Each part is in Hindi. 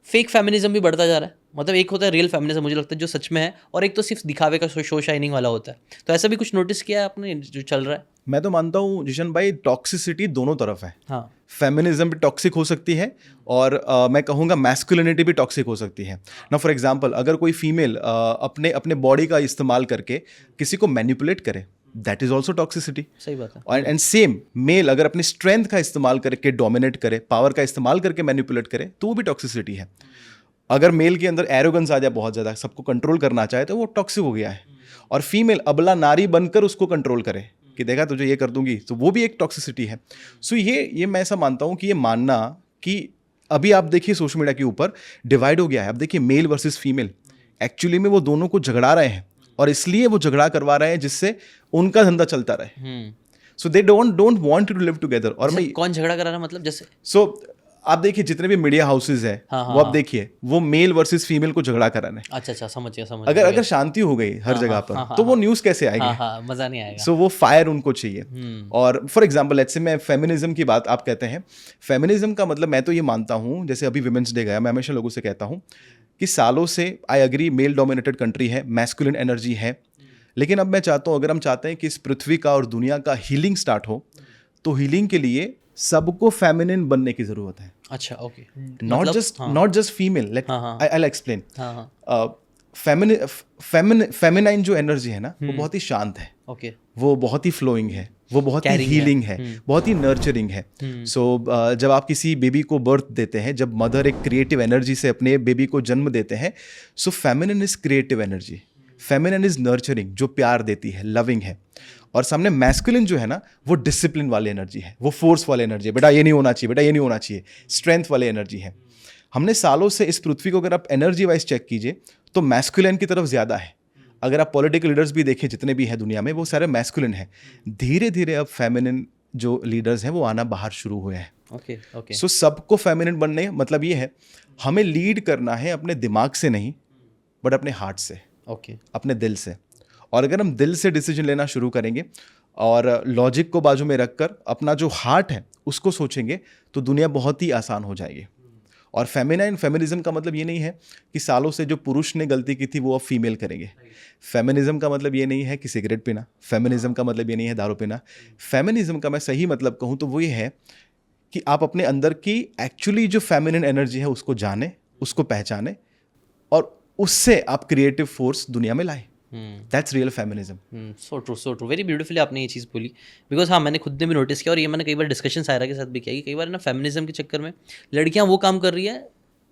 फेक फेमिनिज्म भी बढ़ता जा रहा है। मतलब एक होता है रियल फेमिनिज्म, मुझे लगता है जो सच में है, और एक तो सिर्फ दिखावे का शो शाइनिंग वाला होता है। तो ऐसा भी कुछ नोटिस किया है आपने जो चल रहा है? मैं तो मानता हूँ जिशन भाई, टॉक्सिसिटी दोनों तरफ है। हाँ। फेमिनिज्म भी टॉक्सिक हो सकती है और मैं कहूँगा मैस्कुलिनिटी भी टॉक्सिक हो सकती है ना। फॉर एग्जांपल, अगर कोई फीमेल अपने अपने बॉडी का इस्तेमाल करके किसी को मैनिपुलेट करे, दैट इज ऑल्सो टॉक्सिसिटी। सही बात है। एंड सेम मेल अगर अपनी स्ट्रेंथ का इस्तेमाल करके डोमिनेट करे, पावर का इस्तेमाल करके मैनिपुलेट करे, तो वो भी टॉक्सिसिटी है। अगर मेल के अंदर एरोगेंस आ जाए बहुत ज़्यादा, सबको कंट्रोल करना चाहे, तो वो टॉक्सिक हो गया है। और फीमेल अबला नारी बनकर उसको कंट्रोल करे कि देखा तुझे ये कर दूंगी, तो वो भी एक टॉक्सिसिटी है। सो ये मैं ऐसा मानता हूँ कि ये मानना कि अभी आप देखिए सोशल मीडिया के ऊपर डिवाइड हो गया है। अब देखिए मेल वर्सेस फीमेल, एक्चुअली में वो दोनों को झगड़ा रहे हैं, और इसलिए वो झगड़ा करवा रहे हैं जिससे उनका धंधा चलता रहे। So they don't want to live together. और मैं कौन झगड़ा करा रहा है मतलब? जैसे आप देखिए जितने भी मीडिया हाउसेज है, वो आप देखिए वो मेल वर्सेस फीमेल को झगड़ा करा रहे हैं। अच्छा, समझ गया। अगर शांति हो गई हर जगह पर, तो वो न्यूज़ कैसे आएगी? मजा नहीं आएगा। सो वो फायर उनको चाहिए। और फॉर एग्जांपल लेट्स से मैं फेमिनिज्म की बात, आप कहते हैं फेमिनिज्म का मतलब, मैं तो ये मानता हूँ, जैसे अभी विमेंस डे गया, मैं हमेशा लोगों से कहता हूँ कि सालों से I agree male dominated country है, मैस्कुलिन एनर्जी है, लेकिन अब मैं चाहता हूँ, अगर हम चाहते हैं कि इस पृथ्वी का और दुनिया का हीलिंग स्टार्ट हो, तो हीलिंग के लिए सबको फेमिनिन बनने की जरूरत है। अच्छा, okay. Not just female, let I will explain. Feminine जो एनर्जी है ना, वो बहुत ही शांत है, ओके, वो बहुत ही फ्लोइंग है, वो बहुत ही हीलिंग है, बहुत ही नर्चरिंग है। सो जब आप किसी बेबी को बर्थ देते हैं, जब मदर एक क्रिएटिव एनर्जी से अपने बेबी को जन्म देते हैं, so feminine is creative energy, feminine is nurturing, जो प्यार देती है, लविंग है। और सामने मैस्कुलिन जो है ना, वो डिसिप्लिन वाली एनर्जी है, वो फोर्स वाली एनर्जी है, बेटा ये नहीं होना चाहिए, बेटा ये नहीं होना चाहिए, स्ट्रेंथ वाली एनर्जी है। हमने सालों से इस पृथ्वी को अगर आप एनर्जी वाइज चेक कीजिए तो मैस्कुलिन की तरफ ज़्यादा है। अगर आप पॉलिटिकल लीडर्स भी देखें जितने भी हैं दुनिया में, वो सारे मैस्कुलिन हैं। धीरे धीरे अब फेमिनिन जो लीडर्स हैं वो आना बाहर शुरू हुए हैं। ओके। सो सबको फेमिनिन बनने मतलब ये है, हमें लीड करना है अपने दिमाग से नहीं, बट अपने हार्ट से, अपने दिल से। और अगर हम दिल से डिसीजन लेना शुरू करेंगे और लॉजिक को बाजू में रखकर अपना जो हार्ट है उसको सोचेंगे, तो दुनिया बहुत ही आसान हो जाएगी। और फेमिनिज्म का मतलब ये नहीं है कि सालों से जो पुरुष ने गलती की थी वो अब फीमेल करेंगे। फेमिनिज्म का मतलब ये नहीं है कि सिगरेट पीना, फेमिनिज्म का मतलब ये नहीं है दारू पीना। फेमिनिज्म का मैं सही मतलब कहूँ तो वो ये है कि आप अपने अंदर की एक्चुअली जो फेमिनिन एनर्जी है उसको जाने, उसको पहचाने, और उससे आप क्रिएटिव फोर्स दुनिया में लाए। That's real feminism. So true, very beautifully आपने ये चीज़ बोली। बिकॉज हाँ, मैंने खुद ने भी नोटिस किया, और ये मैंने कई बार डिस्कशन सायरा के साथ भी किया कि कई बार ना फेमिनिज्म के चक्कर में लड़कियां वो काम कर रही है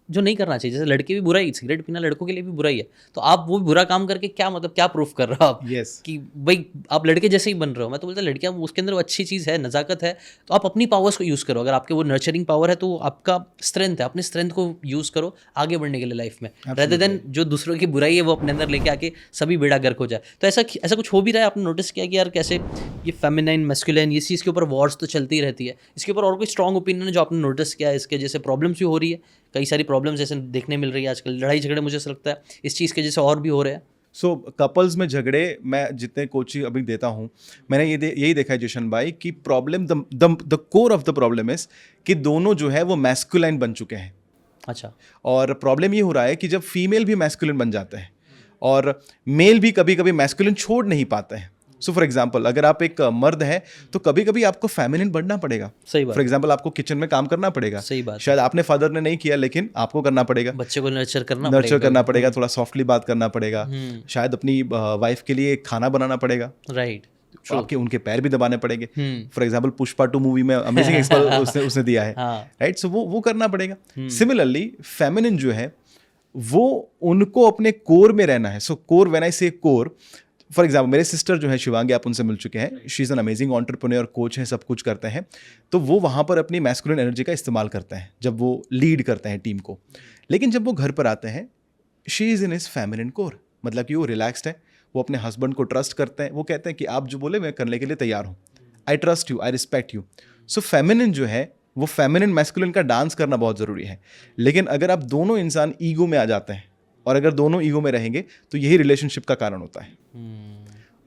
जो नहीं करना चाहिए। जैसे लड़के भी बुरा ही, सिगरेट पीना लड़कों के लिए भी बुरा ही है, तो आप वो बुरा काम करके क्या मतलब क्या प्रूफ कर रहे हो आप? कि भाई आप लड़के जैसे ही बन रहे हो। मैं तो बोलता लड़कियां, उसके अंदर वो अच्छी चीज़ है, नज़ाकत है, तो आप अपनी पावर्स को यूज़ करो। अगर आपके वो नर्चरिंग पावर है तो आपका स्ट्रेंथ है, अपनी स्ट्रेंथ को यूज़ करो आगे बढ़ने के लिए लाइफ में, रेदर देन जो दूसरों की बुराई है वो अपने अंदर लेके आके सभी बेड़ा गर्क हो जाए। तो ऐसा कुछ हो भी रहा है? आपने नोटिस किया कि यार कैसे ये फेमिनाइन मैस्कुलिन, ये चीज़ के ऊपर वॉर्स तो चलती रहती है, इसके ऊपर और कोई स्ट्रॉन्ग ओपिनियन है जो आपने नोटिस किया है? इसके जैसे प्रॉब्लम्स भी हो रही है, कई सारी प्रॉब्लम्स जैसे देखने मिल रही है आजकल, लड़ाई झगड़े मुझे ऐसा लगता है इस चीज़ के जैसे और भी हो रहे हैं। सो कपल्स में झगड़े, मैं जितने कोचिंग अभी देता हूँ, मैंने यही देखा है जशन भाई कि problem, the core of the problem is कि दोनों जो है वो मैस्कुलाइन बन चुके हैं। अच्छा। और प्रॉब्लम ये हो रहा है कि जब फीमेल भी मैस्कुलिन बन जाते हैं और मेल भी कभी कभी मैस्कुलिन छोड़ नहीं पाते हैं। सो फॉर एग्जाम्पल, अगर आप एक मर्द हैं तो कभी कभी आपको फेमिनिन बनना पड़ेगा। सही बात। फॉर एग्जाम्पल, आपको किचन में काम करना पड़ेगा। सही बात। शायद आपने फादर ने नहीं किया, लेकिन आपको करना पड़ेगा। बच्चे को नर्चर करना पड़ेगा, थोड़ा सॉफ्टली बात करना पड़ेगा, शायद अपनी वाइफ के लिए खाना बनाना पड़ेगा, राइट, आपके उनके पैर भी दबाने पड़ेंगे। फॉर एग्जाम्पल, पुष्पा 2 मूवी में अमेजिंग एक्सपल उसने दिया है, राइट। सो वो करना पड़ेगा। सिमिलरली फेमिनिन जो है वो उनको अपने कोर में रहना है। सो कोर, व्हेन आई से कोर, फॉर एग्जाम्पल मेरे सिस्टर जो है शिवांगी, आप उनसे मिल चुके हैं, she is an amazing entrepreneur, coach है, सब कुछ करते हैं। तो वो वहाँ पर अपनी मैस्कुलिन एनर्जी का इस्तेमाल करते हैं जब वो लीड करते हैं टीम को। लेकिन जब वो घर पर आते हैं, she is in his feminine core, मतलब कि वो रिलैक्स्ड है, वो अपने हस्बैंड को ट्रस्ट करते हैं, वो कहते हैं कि आप जो बोले मैं करने के लिए तैयार हूँ, I trust you, I respect you. So feminine जो है वो फेमिनिन मैस्कुलिन का डांस करना बहुत ज़रूरी है। लेकिन अगर आप दोनों इंसान ईगो में आ जाते हैं, और अगर दोनों ईगो में रहेंगे, तो यही रिलेशनशिप का कारण होता है।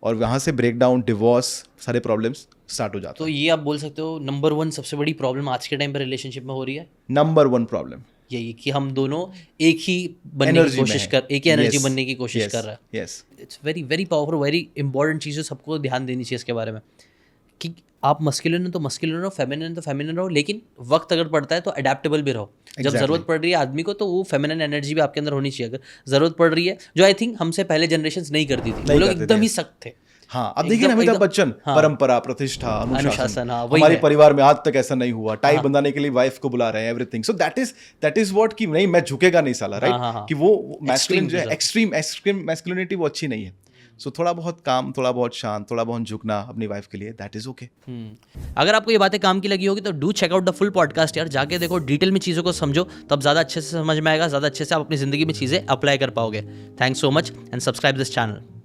और वहाँ से ब्रेकडाउन, डिवोर्स, सारे प्रॉब्लम्स स्टार्ट हो जाते हैं। तो ये आप बोल सकते हो नंबर 1 सबसे बड़ी प्रॉब्लम आज के टाइम पर रिलेशनशिप में हो रही है? Number 1 problem. यही कि हम दोनों एक ही बनने Energy की कोशिश में कर, एक ही एनर्जी Yes, बनने की कोशिश yes, कर रहा है। yes. It's very very powerful, very important चीज़ है, सबको ध्यान देनी चाहिए इसके बारे में कि आप मस्कुलिन हो तो मस्कुलिन रहो, फेमिनिन तो फेमिनिन रहो, लेकिन वक्त अगर पड़ता है तो अडेप्टेबल भी रहो। जब ज़रूरत पड़ रही है आदमी को तो वो फेमिनिन एनर्जी भी आपके अंदर होनी चाहिए अगर ज़रूरत पड़ रही है, जो आई थिंक हमसे पहले जनरेशन नहीं करती थी, वो लोग एकदम ही सख्त थे। हाँ, अब देखिए अमिताभ बच्चन, परंपरा, प्रतिष्ठा, अनुशासन, हमारे परिवार में आज तक ऐसा नहीं हुआ, टाई बंधाने के लिए वाइफ को बुला रहे हैं, everything. So that is what कि नहीं, मैं झुकेगा नहीं साला, राइट? कि वो मैस्कुलिन जो है, एक्सट्रीम मैस्कुलिनिटी वो अच्छी नहीं है। सो थोड़ा बहुत काम, थोड़ा बहुत शांत, थोड़ा बहुत झुकना अपनी वाइफ के लिए, दैट इज ओके। अगर आपको ये बातें काम की लगी होगी तो do check out the full podcast यार, जाके देखो, डिटेल में चीज़ों को समझो, तब ज़्यादा अच्छे से समझ में आएगा, ज़्यादा अच्छे से आप अपनी ज़िंदगी में चीज़ें अप्लाई कर पाओगे। Thanks so much and subscribe this channel.